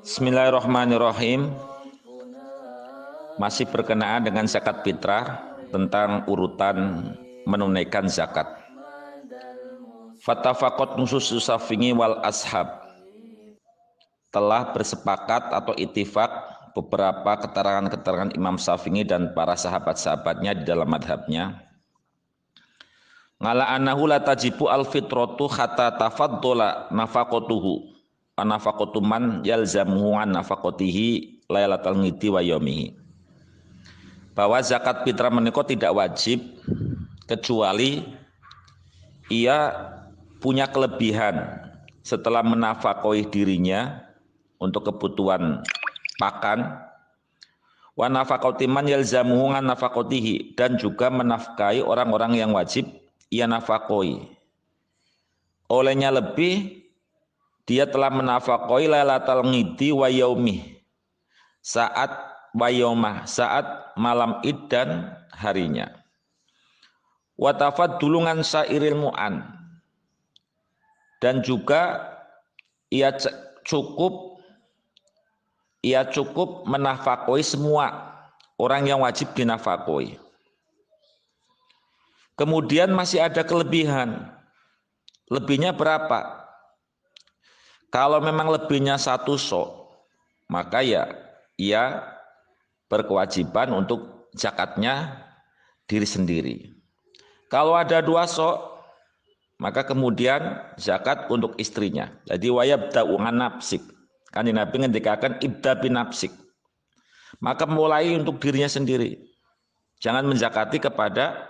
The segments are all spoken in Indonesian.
Bismillahirrahmanirrahim. Masih berkenaan dengan zakat fitrah, tentang urutan menunaikan zakat. Fatafaqat nusus Syafi'i wal ashab. Telah bersepakat atau ittifaq beberapa keterangan-keterangan Imam Syafi'i dan para sahabat-sahabatnya di dalam madhabnya. Ngala anahu la tajibu al fitratu hatta tafaddala nafaqatuhu anafaqatu man yalzamuhu an nafaqatihi lailatal ngidi wa yaumihi. Bahwa zakat fitrah menika tidak wajib kecuali ia punya kelebihan setelah menafkahi dirinya untuk kebutuhan pakan, wa nafaqati man yalzamuhu an nafaqatihi, dan juga menafkahi orang-orang yang wajib ia nafkahi. Olehnya lebih dia telah menafkahi lailatal ngidi wa yaumih, saat wayomah, saat malam id dan harinya. Wa tafaddulungan sairil mu'an, dan juga ia cukup menafkahi semua orang yang wajib dinafkahi. Kemudian masih ada kelebihan. Lebihnya berapa? Kalau memang lebihnya 1 sok, maka ya ia berkewajiban untuk zakatnya diri sendiri. Kalau ada 2 sok, maka kemudian zakat untuk istrinya. Jadi wayabda'u an nafsik. Kan Nabi ngendikakan ibda bin nafsik. Maka mulai untuk dirinya sendiri. Jangan menzakati kepada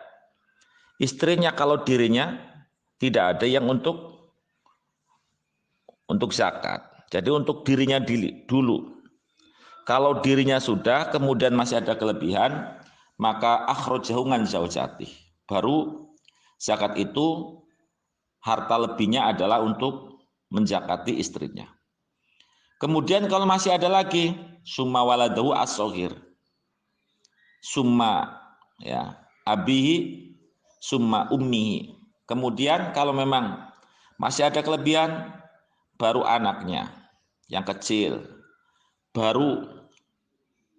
istrinya kalau dirinya tidak ada yang untuk zakat. Jadi untuk dirinya dulu. Kalau dirinya sudah, kemudian masih ada kelebihan, maka akhrajahu an zaujati. Baru zakat itu harta lebihnya adalah untuk menzakati istrinya. Kemudian kalau masih ada lagi, summa waladahu as-shaghir. Summa ya, abihi summa ummihi. Kemudian kalau memang masih ada kelebihan, baru anaknya yang kecil, baru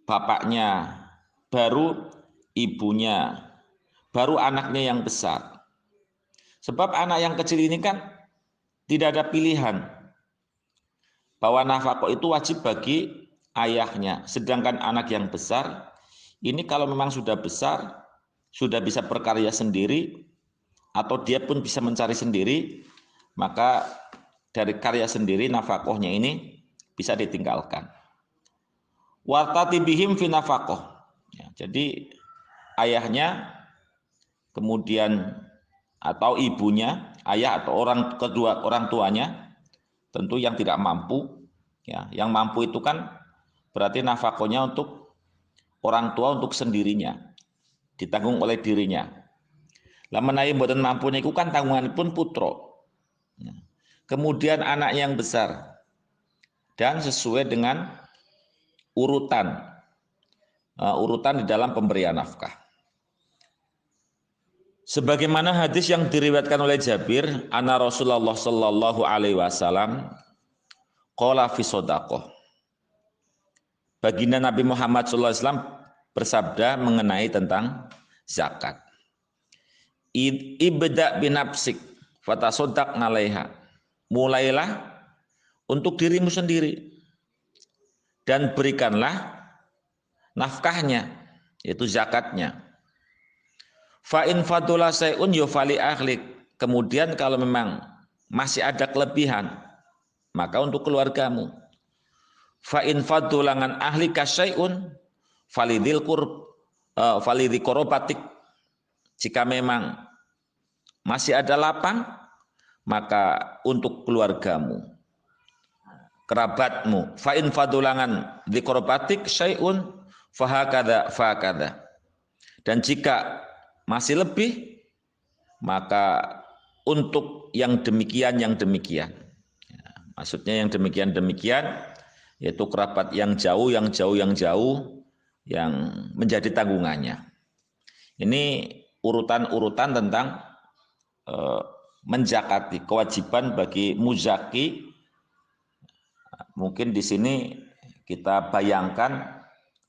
bapaknya, baru ibunya, baru anaknya yang besar. Sebab anak yang kecil ini kan tidak ada pilihan bahwa nafkah itu wajib bagi ayahnya. Sedangkan anak yang besar ini kalau memang sudah besar, sudah bisa berkarya sendiri, atau dia pun bisa mencari sendiri, maka dari karya sendiri nafkahnya ini bisa ditinggalkan. Wartati bihim fi nafaqah. Ya, jadi ayahnya kemudian atau ibunya, ayah atau kedua orang tuanya tentu yang tidak mampu, ya, yang mampu itu kan berarti nafkahnya untuk orang tua untuk sendirinya, ditanggung oleh dirinya. Lah menawi mboten mampu niku kan tanggunganipun putra. Ya. Kemudian anak yang besar, dan sesuai dengan urutan di dalam pemberian nafkah. Sebagaimana hadis yang diriwayatkan oleh Jabir, anna Rasulullah sallallahu alaihi wasallam qala fi shadaqah. Baginda Nabi Muhammad sallallahu alaihi wasallam bersabda mengenai tentang zakat. Ibda binafsik fatasaddaq 'alaiha. Mulailah untuk dirimu sendiri dan berikanlah nafkahnya, yaitu zakatnya. Fa in fadula sayun yufali ahlik. Kemudian kalau memang masih ada kelebihan, maka untuk keluargamu. Fa in fadulangan ahlika sayun falidil falidhi korobatik. Jika memang masih ada lapang, maka untuk keluargamu, kerabatmu. Fa in fadulangan dzikrobatik syai'un fahakada. Dan jika masih lebih, maka untuk yang demikian. Ya, maksudnya yang demikian, yaitu kerabat yang jauh yang menjadi tanggungannya. Ini urutan-urutan tentang menzakati, kewajiban bagi muzaki mungkin di sini kita bayangkan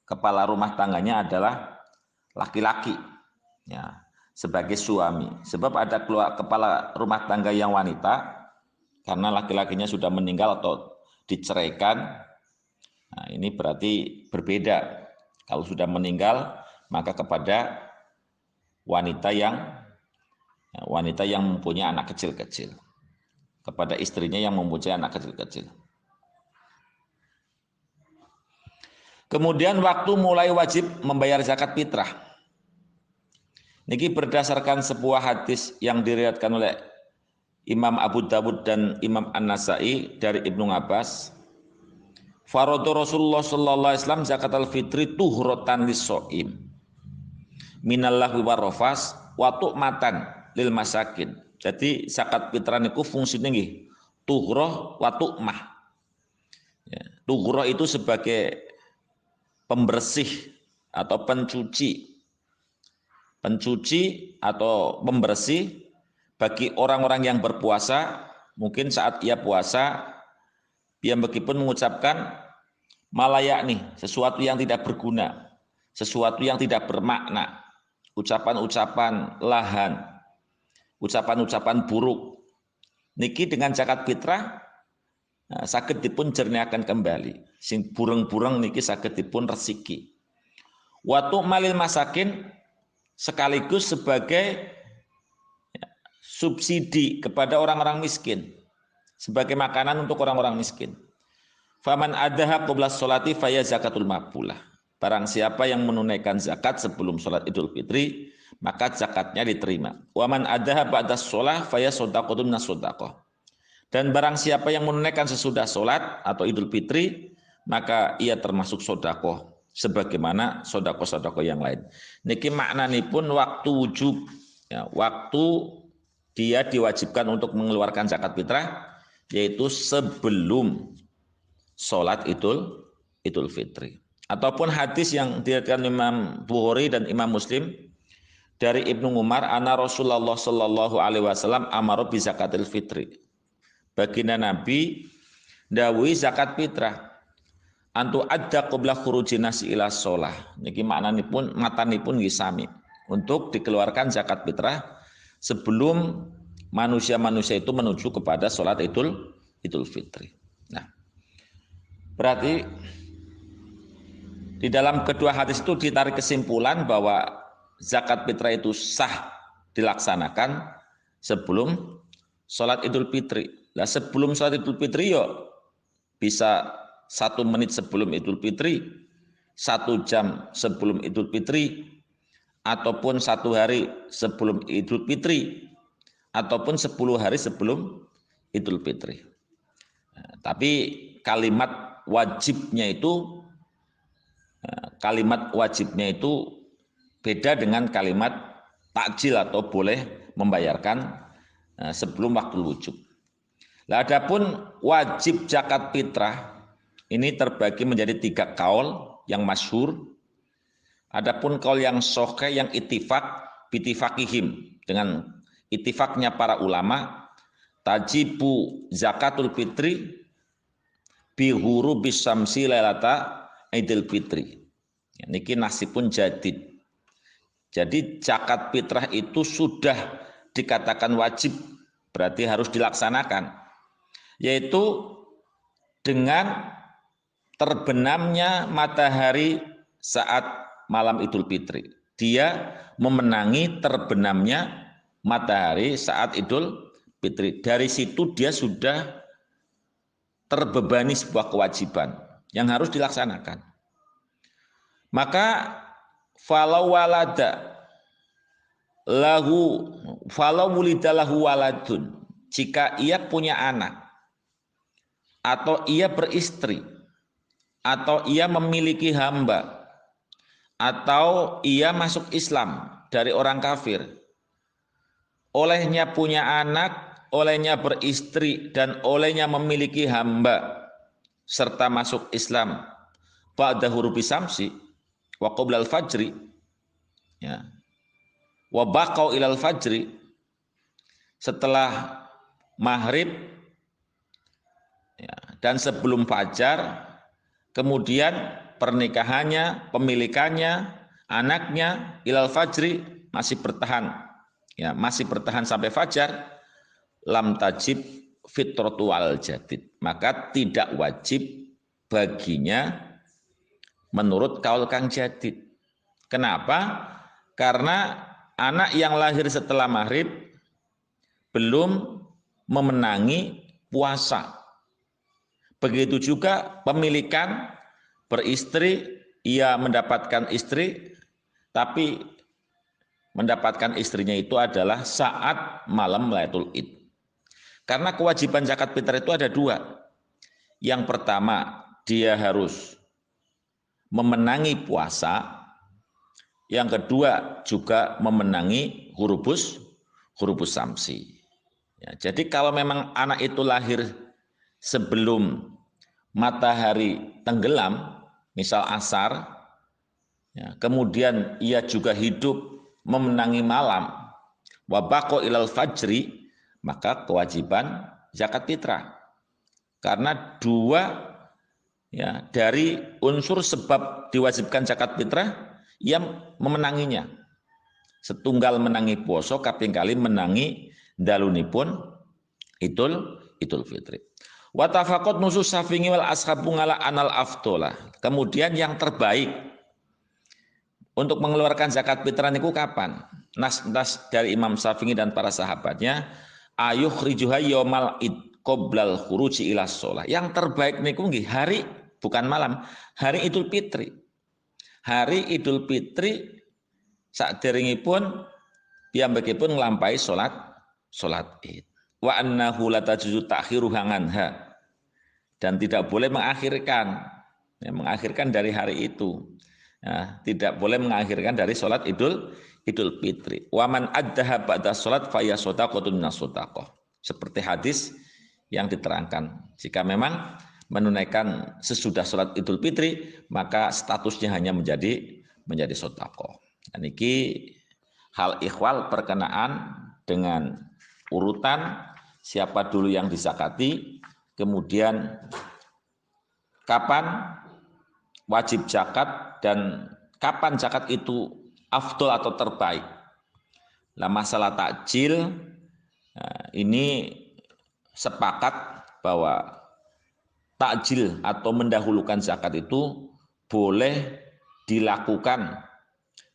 kepala rumah tangganya adalah laki-laki, ya, sebagai suami. Sebab ada kepala rumah tangga yang wanita, karena laki-lakinya sudah meninggal atau diceraikan. Nah, ini berarti berbeda. Kalau sudah meninggal, maka kepada wanita yang mempunyai anak kecil-kecil. Kepada istrinya yang mempunyai anak kecil-kecil. Kemudian waktu mulai wajib membayar zakat fitrah. Niki berdasarkan sebuah hadis yang diriwayatkan oleh Imam Abu Dawud dan Imam An-Nasai dari Ibnu Abbas. Faradu Rasulullah sallallahu alaihi wasallam zakatul fitri tuhratan lis-shaim. Minallahu warrafas wa tu'matan lil masakin. Jadi zakat fitrah niku fungsine nggih tuhrah wa tu'mah. Ya, tuhrah itu sebagai pembersih atau pencuci atau pembersih bagi orang-orang yang berpuasa. Mungkin saat ia puasa, dia meskipun mengucapkan malayak nih, sesuatu yang tidak berguna, sesuatu yang tidak bermakna, ucapan-ucapan lahan, ucapan-ucapan buruk, niki dengan zakat fitrah saged dipun jernihkan kembali. Sing bureng-bureng niki saged dipun resiki. Watu malil masakin sekaligus sebagai subsidi kepada orang-orang miskin, sebagai makanan untuk orang-orang miskin. Faman adaha qabla sholati faya zakatul maqbulah. Barang siapa yang menunaikan zakat sebelum sholat Idul Fitri, maka zakatnya diterima. Waman adaha ba'da sholah faya shadaqatun minas shadaqah. Dan barang siapa yang menunaikan sesudah sholat atau Idul Fitri, maka ia termasuk sodakoh, sebagaimana sodakoh-sodakoh yang lain. Niki maknanipun waktu wujub, ya, waktu dia diwajibkan untuk mengeluarkan zakat fitrah, yaitu sebelum sholat Idul Fitri. Ataupun hadis yang diriwayatkan Imam Bukhari dan Imam Muslim dari Ibnu Umar, anna Rasulullah sallallahu alaihi wasallam amara bi zakatil fitri. Baginda Nabi dawuhi zakat fitrah antu adda qabla khurujin nasi ila shalah. Niki maknanipun matanipun nggih sami, untuk dikeluarkan zakat fitrah sebelum manusia-manusia itu menuju kepada sholat Idul Fitri. Nah, berarti di dalam kedua hadis itu ditarik kesimpulan bahwa zakat fitrah itu sah dilaksanakan sebelum sholat Idul Fitri. Lah sebelum sholat Idul Fitri yo bisa 1 menit sebelum Idul Fitri, 1 jam sebelum Idul Fitri, ataupun 1 hari sebelum Idul Fitri, ataupun 10 hari sebelum Idul Fitri. Nah, tapi kalimat wajibnya itu beda dengan kalimat takjil atau boleh membayarkan sebelum waktu wujub. Lah adapun wajib zakat fitrah ini terbagi menjadi 3 kaul yang masyhur. Adapun kaul yang sahih yang ittifaq bitifaqihim, dengan ittifaqnya para ulama, tajibu zakatul fitri bi ghurubis syamsi lailata Idul Fitri. Ya, niki nasibun jadid. Jadi zakat fitrah itu sudah dikatakan wajib, berarti harus dilaksanakan, yaitu dengan terbenamnya matahari saat malam Idul Fitri. Dia memenangi terbenamnya matahari saat Idul Fitri. Dari situ dia sudah terbebani sebuah kewajiban yang harus dilaksanakan. Maka falau wulida lahu waladun, jika ia punya anak atau ia beristri atau ia memiliki hamba atau ia masuk Islam dari orang kafir, olehnya punya anak, olehnya beristri, dan olehnya memiliki hamba serta masuk Islam ba'da hurufi samsi wa qoblal fajri, ya, wa baqau ilal fajri, setelah maghrib, ya, dan sebelum fajar, kemudian pernikahannya, pemilikannya, anaknya ilal fajri masih bertahan, ya masih bertahan sampai fajar, lam tajib fitratu wal jadid, maka tidak wajib baginya menurut kaul kang jadid. Kenapa? Karena anak yang lahir setelah maghrib belum memenangi puasa. Begitu juga pemilikan, beristri, ia mendapatkan istri, tapi mendapatkan istrinya itu adalah saat malam Lailatul Id. Karena kewajiban zakat fitrah itu ada dua. Yang pertama, dia harus memenangi puasa. Yang kedua, juga memenangi hurufus samsi. Ya, jadi kalau memang anak itu lahir sebelum matahari tenggelam, misal asar, ya, kemudian ia juga hidup memenangi malam, wabako ilal fajri, maka kewajiban zakat fitrah. Karena dua, ya, dari unsur sebab diwajibkan zakat fitrah yang memenanginya. Setunggal menangi poso, kaping kali menangi dalunipun Idul Fitri. Wa tafaqat nusus safingi wal ashabu ngala anal aftola. Kemudian yang terbaik untuk mengeluarkan zakat fitrah niku kapan? Nas dari Imam Syafi'i dan para sahabatnya, ayukhrijuha yaumal id qoblal khuruji ila shalah. Yang terbaik niku nggih hari, bukan malam, hari Idul Fitri. Hari Idul Fitri saderengipun piyambakipun nglampahi salat Id. Wa annahu la tajuzu ta'khiru anha, dan tidak boleh mengakhirkan, ya, mengakhirkan dari hari itu, ya, tidak boleh mengakhirkan dari sholat Idul Fitri. Waman addaha ba'da sholat faya sodaqotun minas sodaqoh, seperti hadis yang diterangkan, jika memang menunaikan sesudah sholat Idul Fitri maka statusnya hanya menjadi sodaqoh. Dan ini hal ikhwal berkenaan dengan urutan siapa dulu yang dizakati, kemudian kapan wajib zakat, dan kapan zakat itu afdol atau terbaik. Nah, masalah takjil, ini sepakat bahwa takjil atau mendahulukan zakat itu boleh dilakukan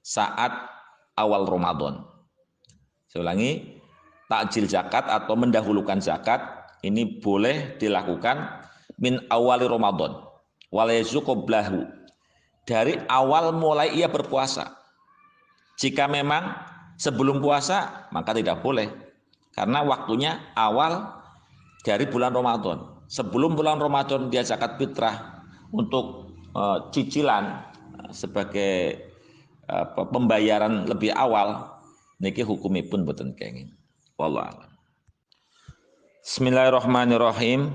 saat awal Ramadan. Saya ulangi, takjil zakat atau mendahulukan zakat ini boleh dilakukan min awali Ramadan walayazu qoblahu, dari awal mulai ia berpuasa. Jika memang sebelum puasa maka tidak boleh, karena waktunya awal dari bulan Ramadan. Sebelum bulan Ramadan dia zakat fitrah untuk cicilan sebagai pembayaran lebih awal, niki hukumipun boten kenging. Wallahu a'lam. Bismillahirrahmanirrahim.